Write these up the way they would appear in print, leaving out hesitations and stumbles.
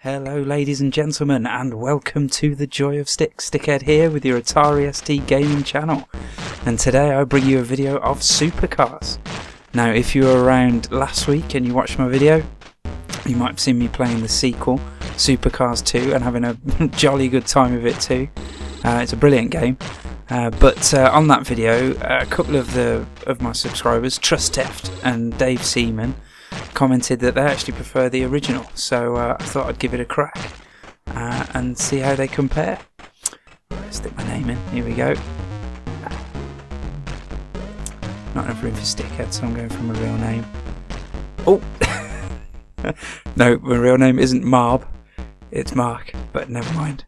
Hello ladies and gentlemen, and welcome to the Joy of StickHead here with your Atari ST gaming channel. And today I bring you a video of supercars. Now if you were around last week and you watched my video, you might have seen me playing the sequel, Supercars 2, and having a jolly good time with it too. It's a brilliant game. But on that video, a couple of my subscribers, Trusteft and Dave Seaman, commented that they actually prefer the original, so I thought I'd give it a crack and see how they compare. Stick my name in, here we go. Not enough room for StickHead, so I'm going for my real name. Oh! No, my real name isn't Marb, it's Mark, but never mind.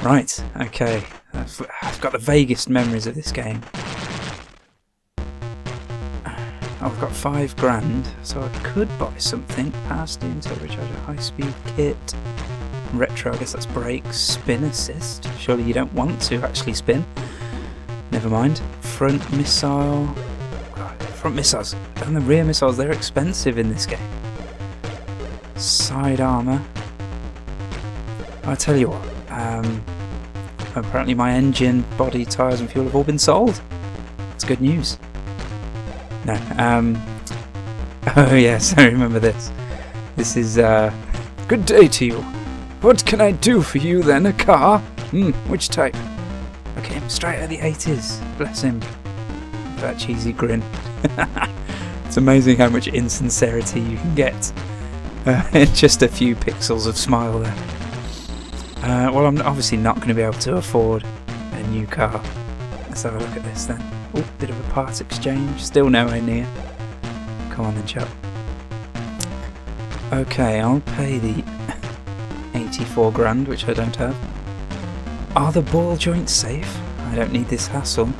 Right, okay, I've got the vaguest memories of this game. I've got £5 so I could buy something. Power steering, turbocharger, high-speed kit, retro, I guess that's brakes, spin assist. Surely you don't want to actually spin. Never mind. Front missile. Front missiles and the rear missiles, they're expensive in this game. Side armour. I tell you what, apparently my engine, body, tyres and fuel have all been sold. That's good news. No, oh yes, I remember this. This is, good day to you. What can I do for you then, a car? Which type? Okay, straight out of the 80s, bless him. That cheesy grin. It's amazing how much insincerity you can get in just a few pixels of smile there. Well, I'm obviously not going to be able to afford a new car. Let's have a look at this then. Oh, bit of a parts exchange, still nowhere near. Come on then, chap. Okay, I'll pay the £84, which I don't have. Are the ball joints safe? I don't need this hassle.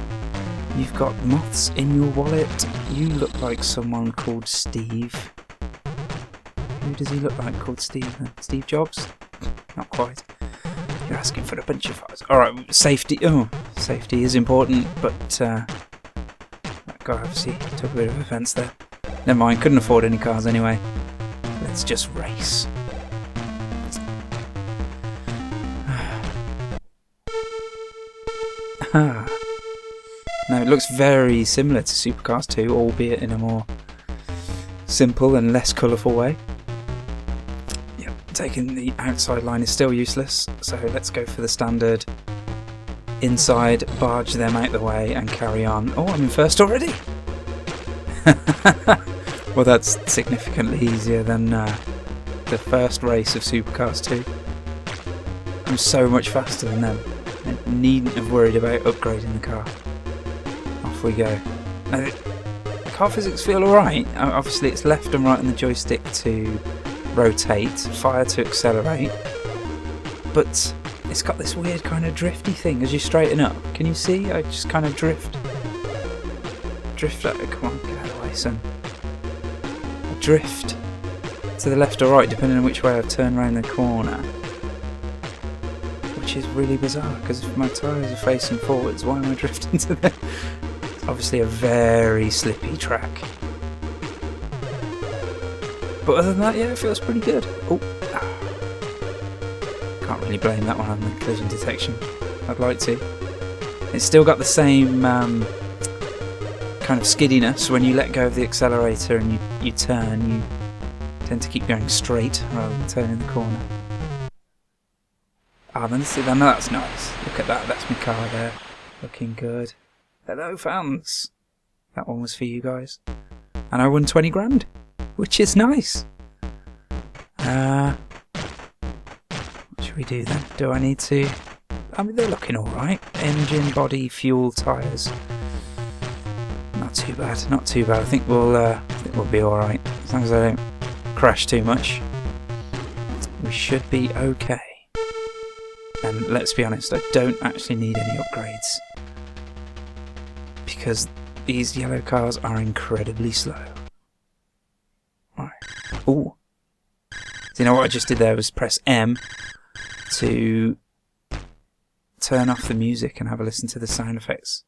You've got moths in your wallet. You look like someone called Steve. Who does he look like called Steve then? Steve Jobs? Not quite. You're asking for a bunch of files. Alright, safety. Oh, safety is important, but that guy obviously took a bit of offence there. Never mind, couldn't afford any cars anyway. Let's just race. Now it looks very similar to Supercars 2, albeit in a more simple and less colourful way. Taking the outside line is still useless, so let's go for the standard inside, barge them out the way and carry on. Oh, I'm in first already! Well, that's significantly easier than the first race of Supercars 2. I'm so much faster than them. I needn't have worried about upgrading the car. Off we go. Now, car physics feel alright. Obviously it's left and right on the joystick to rotate, fire to accelerate, but it's got this weird kind of drifty thing as you straighten up. Can you see? I just kind of drift out. Come on, get out of the way, son. I drift to the left or right depending on which way I turn around the corner, which is really bizarre because if my tyres are facing forwards, why am I drifting to them? It's obviously a very slippy track. But other than that, yeah, it feels pretty good. Oh, can't really blame that one on the collision detection. I'd like to. It's still got the same kind of skiddiness when you let go of the accelerator and you turn. You tend to keep going straight rather than turning the corner. Ah, then that's nice. Look at that. That's my car there, looking good. Hello, fans. That one was for you guys, and I won £20. Which is nice. What should we do then? Do I need to... I mean, they're looking alright. Engine, body, fuel, tyres. Not too bad, not too bad. I think we'll be alright. As long as I don't crash too much, we should be okay. And let's be honest, I don't actually need any upgrades, because these yellow cars are incredibly slow. Ooh. So you know what I just did there was press M to turn off the music and have a listen to the sound effects.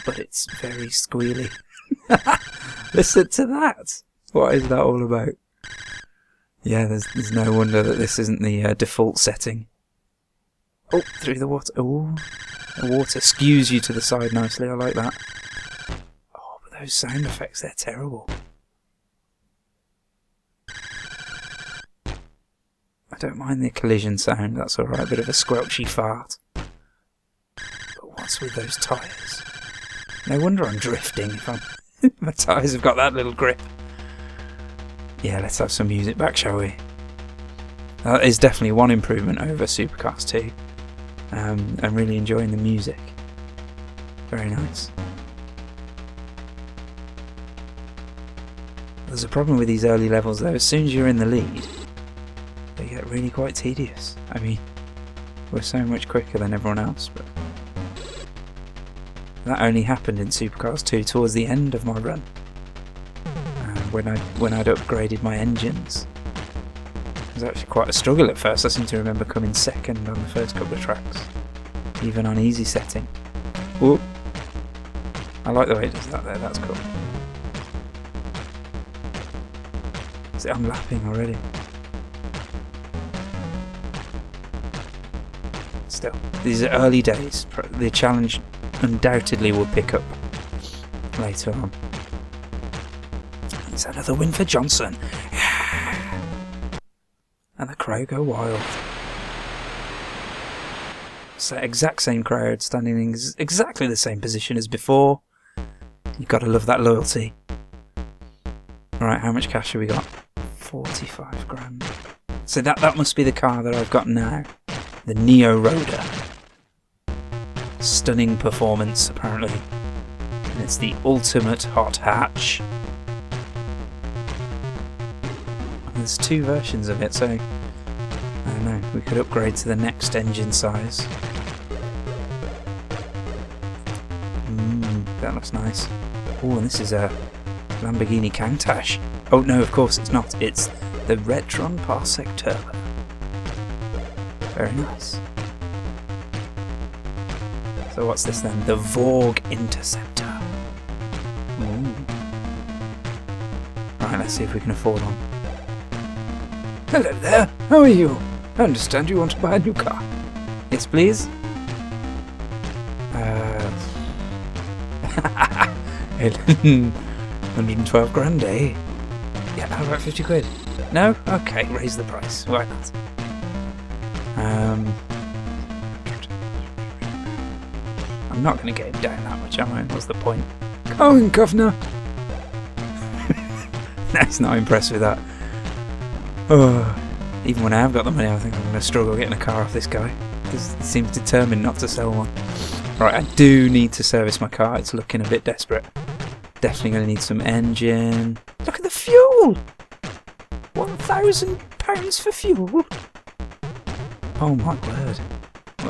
But it's very squealy. Listen to that! What is that all about? Yeah, there's no wonder that this isn't the default setting. Oh, through the water. Oh, the water skews you to the side nicely. I like that. Oh, but those sound effects, they're terrible. I don't mind the collision sound. That's alright. Bit of a squelchy fart. But what's with those tyres? No wonder I'm drifting if my tyres have got that little grip. Yeah, let's have some music back, shall we? That is definitely one improvement over Supercars 2. I'm really enjoying the music. Very nice. There's a problem with these early levels though. As soon as you're in the lead, they get really quite tedious. I mean, we're so much quicker than everyone else, but that only happened in Supercars 2 towards the end of my run. When I'd upgraded my engines. It was actually quite a struggle at first. I seem to remember coming second on the first couple of tracks, even on easy setting. Whoop! I like the way it does that there, that's cool. I'm lapping already. Still, these are early days. The challenge undoubtedly will pick up later on. It's another win for Johnson. And the crowd go wild. So exact same crowd, standing in exactly the same position as before. You've got to love that loyalty. Alright, how much cash have we got? 45 grand. So that must be the car that I've got now. The Neo Roader. Stunning performance, apparently. And it's the ultimate hot hatch. There's two versions of it, so I don't know, we could upgrade to the next engine size. That looks nice. Oh, and this is a Lamborghini Countach. Oh no, of course it's not. It's the Retron Parsec Turbo. Very nice. So what's this then? The Vogue Interceptor. Ooh. Right, let's see if we can afford one. Hello there, how are you? I understand you want to buy a new car. Yes, please. 112 grand, eh? Yeah, how about 50 quid? No? Okay, raise the price. Why not? I'm not going to get him down that much, am I? What's the point? Go on, governor! No, he's not impressed with that. Oh, even when I have got the money, I think I'm going to struggle getting a car off this guy. He seems determined not to sell one. Right, I do need to service my car. It's looking a bit desperate. Definitely going to need some engine. Look at the fuel! £1,000 for fuel? Oh my word.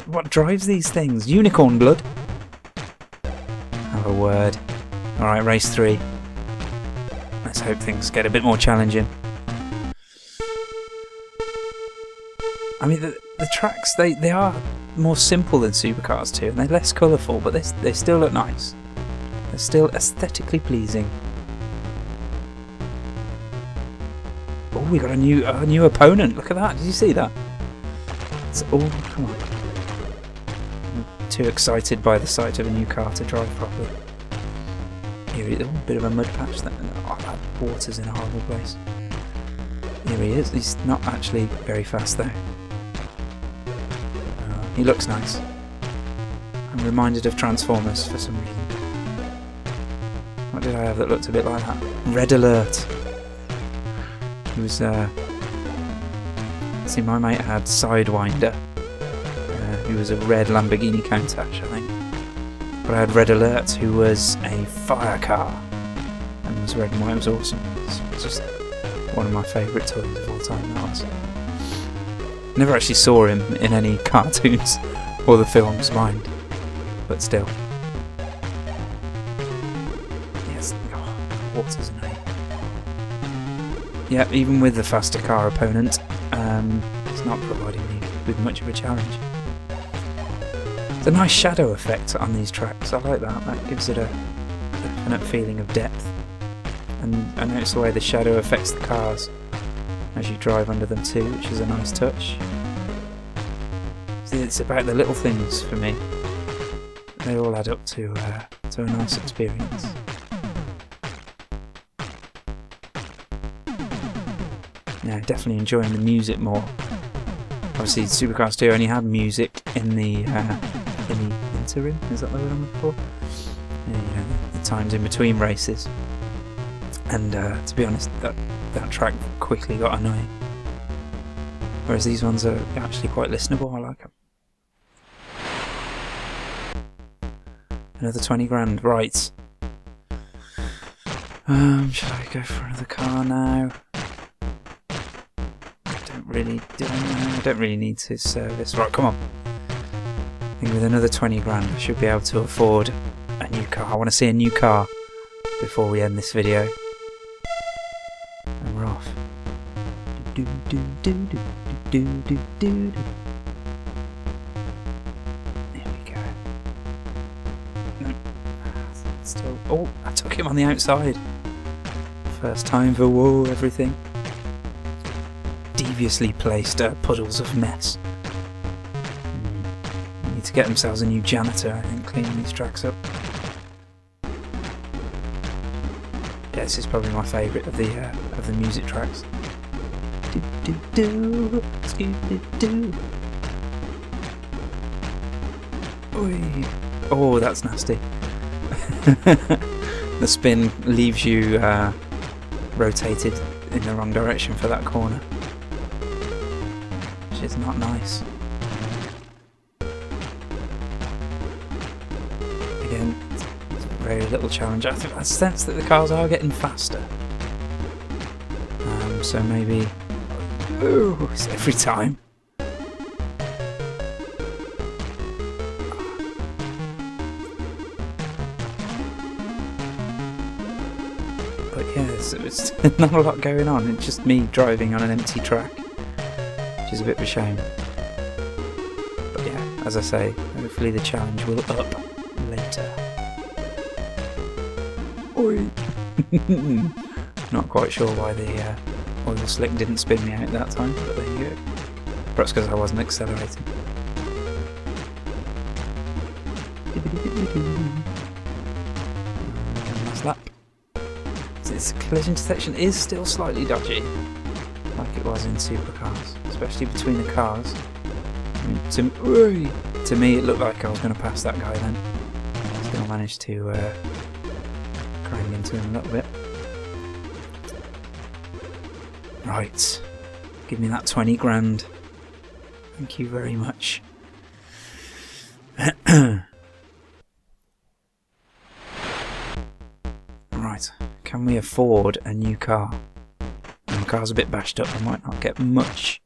What drives these things? Unicorn blood? Have a word. Alright, race 3. Let's hope things get a bit more challenging. I mean, the tracks, they are more simple than Supercars 2, and they're less colourful, but they still look nice. They're still aesthetically pleasing. Oh, we got a new opponent. Look at that. Did you see that? Come on. I'm too excited by the sight of a new car to drive properly. Here he is. A bit of a mud patch there. Oh, that water's in a horrible place. Here he is. He's not actually very fast though. He looks nice. I'm reminded of Transformers for some reason. What did I have that looked a bit like that? Red Alert. He was, see, my mate had Sidewinder, who was a red Lamborghini Countach, I think. But I had Red Alert, who was a fire car, and was red and white. It was awesome. It's just one of my favourite toys of all time, that was. Never actually saw him in any cartoons or the films, mind, but still. Yes, oh, water's an A. Yeah, even with the faster car opponent, it's not providing me with much of a challenge. It's a nice shadow effect on these tracks, I like that. That gives it a definite feeling of depth. and I notice the way the shadow affects the cars as you drive under them too, which is a nice touch. See, it's about the little things for me. They all add up to a nice experience. Yeah, definitely enjoying the music more. Obviously, Supercars 2 only had music in the interim. Is that the word I'm looking for? You know, the times in between races. And to be honest, that track quickly got annoying. Whereas these ones are actually quite listenable. I like them. Another 20 grand, right. Shall I go for another car now? I don't really need to service. Right, come on. I think with another 20 grand I should be able to afford a new car. I want to see a new car before we end this video. And we're off. Still, oh, I took him on the outside. First time for whoa, everything. Deviously placed puddles of mess. Need to get themselves a new janitor, I think, cleaning these tracks up. Yeah, this is probably my favourite of the music tracks. Oi. Oh, that's nasty. The spin leaves you rotated in the wrong direction for that corner, which is not nice. Again, it's a very little challenge. I think I sense that the cars are getting faster, so maybe it's every time. But yeah, it's not a lot going on. It's just me driving on an empty track, which is a bit of a shame. But yeah, as I say, hopefully the challenge will up later. Oi! Not quite sure why the oil slick didn't spin me out that time, but there you go. Perhaps because I wasn't accelerating. Last lap. This collision detection is still slightly dodgy, like it was in Supercars, especially between the cars. I mean, to me it looked like I was going to pass that guy then. Still managed to crank into him a little bit. Right, give me that 20 grand. Thank you very much. Right, can we afford a new car? And the car's a bit bashed up, I might not get much.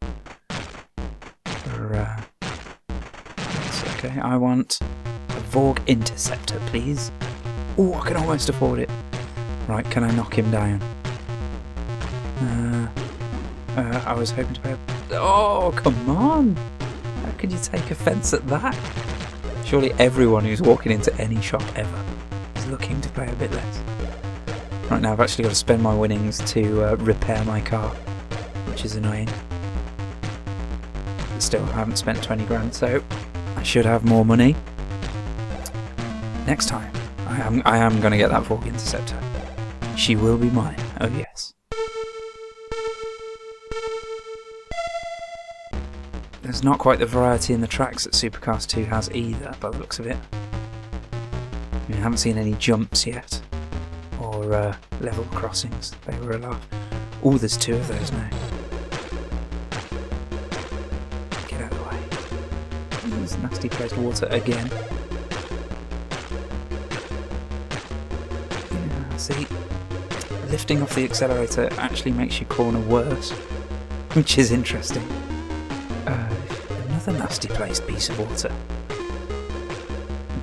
That's okay, I want a Vogue Interceptor, please. Oh, I can almost afford it. Right, can I knock him down? I was hoping to pay. Oh, come on! How could you take offence at that? Surely everyone who's walking into any shop ever is looking to pay a bit less. Right now I've actually got to spend my winnings to repair my car, which is annoying. But still, I haven't spent 20 grand, so I should have more money. Next time, I am going to get that Vogue Interceptor. She will be mine, oh yes. There's not quite the variety in the tracks that Supercars 2 has either, by the looks of it. I mean, I haven't seen any jumps yet, or level crossings. They were a lot. Oh, there's 2 of those now. Get out of the way. There's nasty placed water again. Yeah, see, lifting off the accelerator actually makes your corner worse, which is interesting. Another nasty placed piece of water.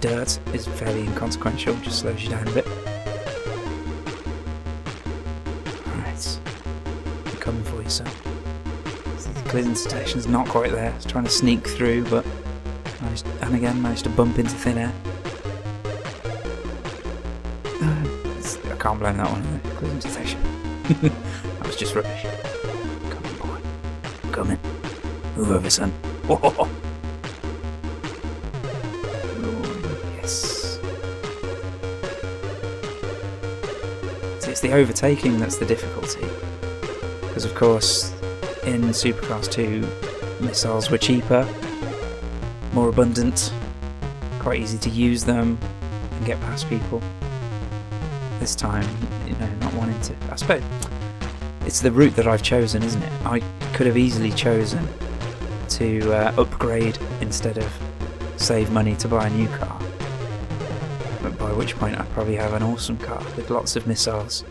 Dirt is fairly inconsequential, just slows you down a bit. Alright, I'm coming for you, son. The collision detection's not quite there. It's trying to sneak through, but managed to bump into thin air. I can't blame that one. collision detection. That was just rubbish. Come on, boy. Come in. Move over, son. Oh, yes. See, it's the overtaking that's the difficulty. Because, of course, in Supercars 2, missiles were cheaper, more abundant, quite easy to use them and get past people. This time, you know, not wanting to. I suppose it's the route that I've chosen, isn't it? I could have easily chosen to upgrade instead of save money to buy a new car. But by which point I'd probably have an awesome car with lots of missiles.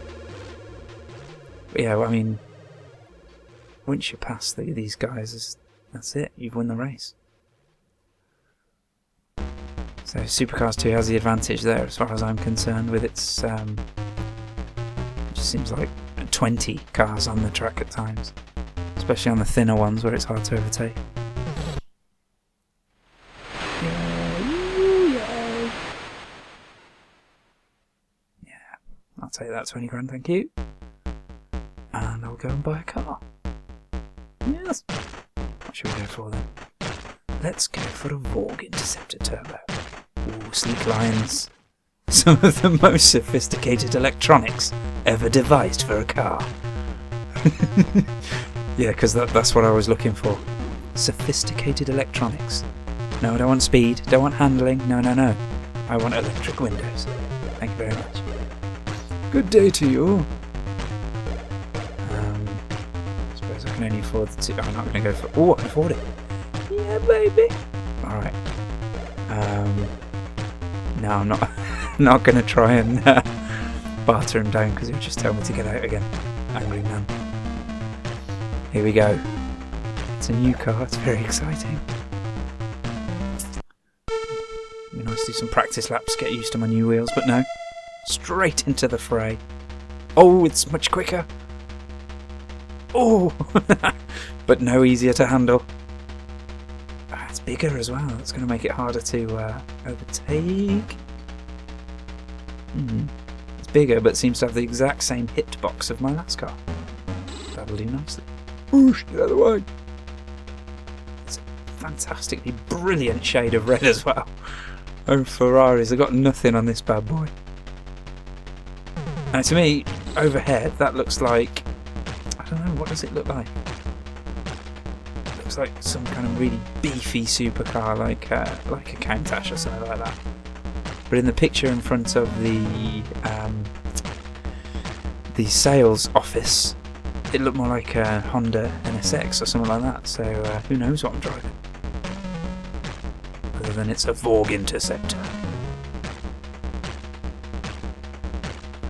But yeah, well, I mean, once you pass these guys, that's it, you've won the race. So Supercars 2 has the advantage there as far as I'm concerned with its, it just seems like 20 cars on the track at times. Especially on the thinner ones where it's hard to overtake. Yeah, I'll take that 20 grand, thank you. And I'll go and buy a car. Yes. What should we go for then? Let's go for a Vorg Interceptor Turbo. Ooh, sleek lines. Some of the most sophisticated electronics ever devised for a car. Yeah, because that's what I was looking for. Sophisticated electronics. No, I don't want speed, don't want handling, no. I want electric windows. Thank you very much. Good day to you. I suppose I can only afford the two. I'm not going to go for... Oh, I can afford it. Yeah, baby. Alright. No, I'm not going to try and barter him down because he'll just tell me to get out again. Angry man. Here we go. It's a new car, it's very exciting. It'd be nice to do some practice laps, get used to my new wheels, but no. Straight into the fray. Oh, it's much quicker. Oh! But no easier to handle. It's bigger as well, that's going to make it harder to overtake. It's bigger, but seems to have the exact same hitbox of my last car. That'll do nicely. Whoosh, the other way. It's a fantastically brilliant shade of red as well. Oh, Ferraris, they've got nothing on this bad boy. And to me, overhead, that looks like... I don't know, what does it look like? It looks like some kind of really beefy supercar, like a Countach or something like that. But in the picture in front of the sales office, it looked more like a Honda NSX or something like that, so who knows what I'm driving. Other than it's a Vorg Interceptor.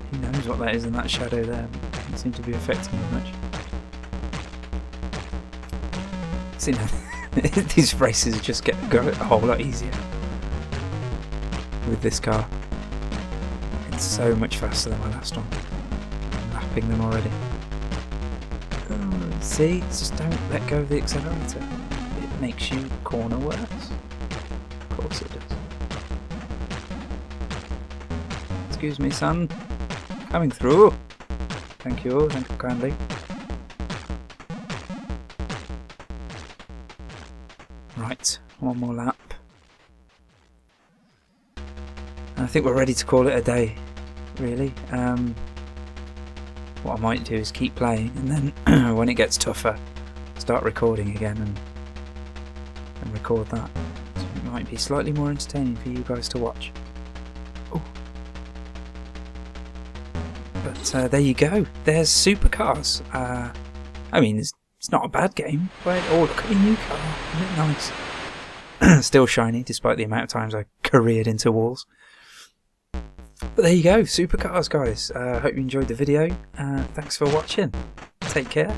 Who knows what that is in that shadow there? It doesn't seem to be affecting me much. See, now, these races just go a whole lot easier with this car. It's so much faster than my last one. I'm lapping them already. See, just don't let go of the accelerator. It makes you corner worse. Of course it does. Excuse me, son. Coming through. Thank you kindly. Right, one more lap. And I think we're ready to call it a day, really. What I might do is keep playing, and then when it gets tougher, start recording again and record that. So it might be slightly more entertaining for you guys to watch. Ooh. But there you go. There's Supercars. I mean, it's not a bad game. But oh, look at the new car. Isn't it nice? Still shiny, despite the amount of times I careered into walls. But there you go, Supercars, guys. Hope you enjoyed the video. Thanks for watching. Take care.